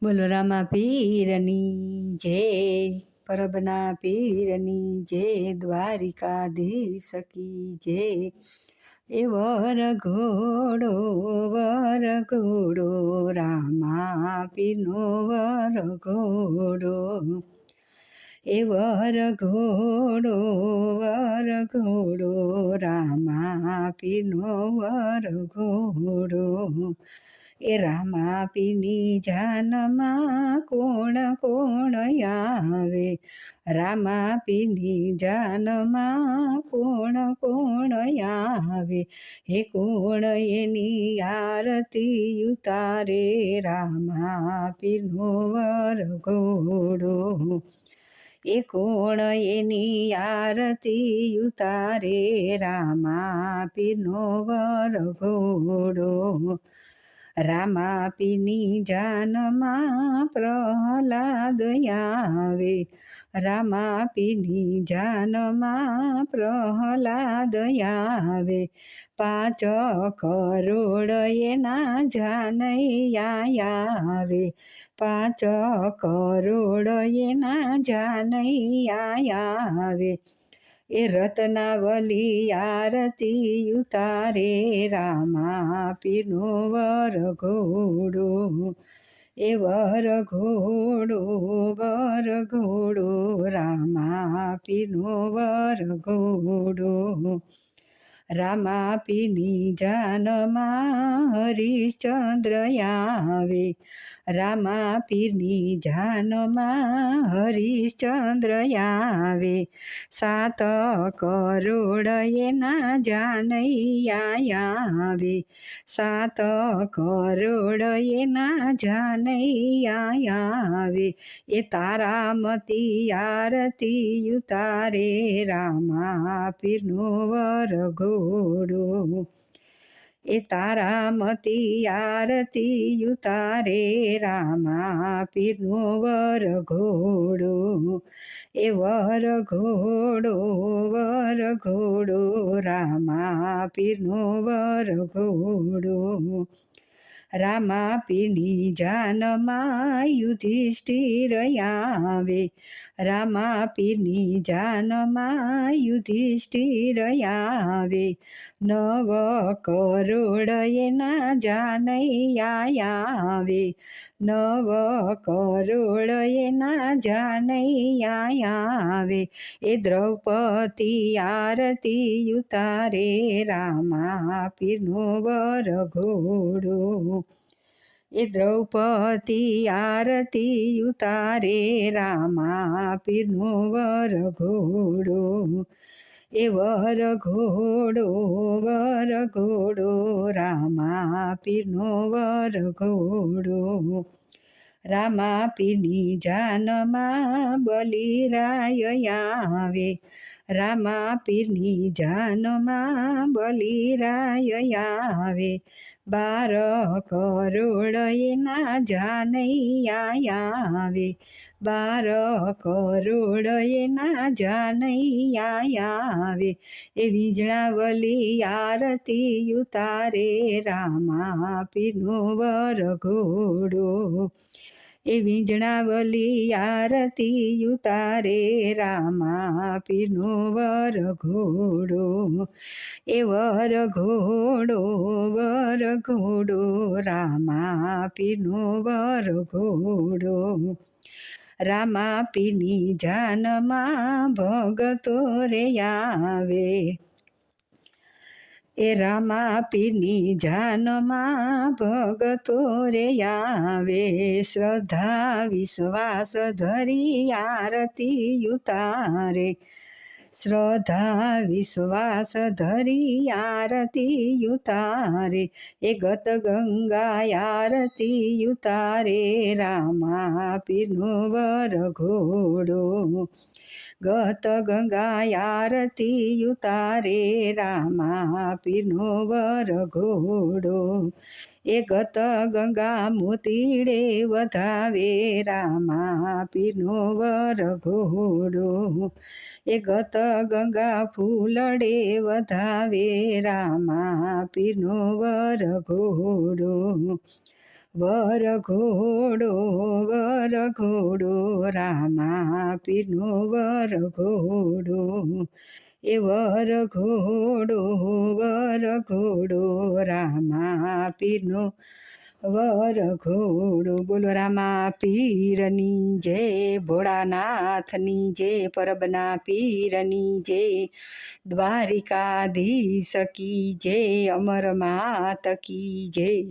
બોલો રામા પીરની જય, પરબના પીરની જય, દ્વારિકાધીશ કી જય. એ વરઘોડો રામા પીરનો વરઘોડો. એ વરઘોડો રામા પીરનો વરઘોડો. એ રામા પીરની જાનમાં કોણ કોણ આવે, રામા પીરની જાનમાં કોણ કોણ આવે. હે કોણ એની આરતી ઉતારે, રામા પીરનો વરઘોડો. એ કોણ એની આરતી ઉતારે, રામા પીરનો વરઘોડો. રામા પીરની જાનમાં પ્રહલાદ આવે, રામા પીરની જાનમાં પ્રહલાદ આવે. 5 કરોડ એના જાનૈયા આવે, 5 કરોડ એના જાનૈયા આવે. એ રત્નાવલી આરતી ઉતારે, રામા પીરનો વરઘોડો. એ વરઘોડો રામા પીરનો વરઘોડો. રામા પીરની જાનમાં હરિશ્ચંદ્ર આવે, રામા પીરની જાનમાં હરિશ્ચંદ્ર આવે. 7 કરોડ એના જાનૈયા આવે, 7 કરોડ એના જાનૈયા આવે. એ તારામતી આરતી ઉતારે, રામા પીરનો વરઘોડો. એ તારામતી આરતી ઉતારે, રામા પીરનો વરઘોડો. એ વરઘોડો રામા પીરનો વરઘોડો. રામા પીરની જાનમાં યુધિષ્ઠિર આવે, રામા પીરની જાનમાં યુધિષ્ઠિર આવે. 9 કરોડ એના જાનૈયા આવે, 9 કરોડ એના જાનૈયા આવે. એ દ્રૌપદી આરતી ઉતારે, રામા પીરનો વરઘોડો. એ દ્રૌપદી આરતી ઉતારે, રામા પીરનો વરઘોડો. એ વરઘોડો રામા પીરનો વરઘોડો. રામા પીરની જાનમાં બલિરાય આવે, રામા પીરની જાનમાં બલિરાય આવે. 12 કરોડ એના જાનૈયા આવે, 12 કરોડ એના જાનૈયા આવે. એ વીજળાવલી આરતી ઉતારે, રામા પીરનો વરઘોડો. એ વીજળાવલી આરતી ઉતારે, રામા પીરનો વરઘોડો. એ વરઘોડો રામા પીરનો વરઘોડો. રામા પીરની જાનમાં ભગતો રે આવે, એ રામા પીરની જાનમાં ભગતો રે આવે. શ્રદ્ધા વિશ્વાસ ધરી આરતી ઉતારે, શ્રદ્ધા વિશ્વાસ ધરી આરતી ઉતારે. એ ગત ગંગા આરતી ઉતારે, રામા પીરનો વરઘોડો. ગત ગંગા આરતી ઉતારે, રામા પીરનો વરઘોડો. એ ગત ગંગા મોતીડે વધાવે, રામા પીરનો વરઘોડો. એ ગત ગંગા ફૂલડે વધાવે, રામા પીરનો વરઘોડો. વરઘોડો રામા પીરનો વરઘોડો એ વરઘોડો રામા પીરનો વરઘોડો. બોલો રામા પીરની જય, ભોળાનાથની જય, પરબના પીરની જય, દ્વારિકાધીશ કી જય, અમર માત કી જય.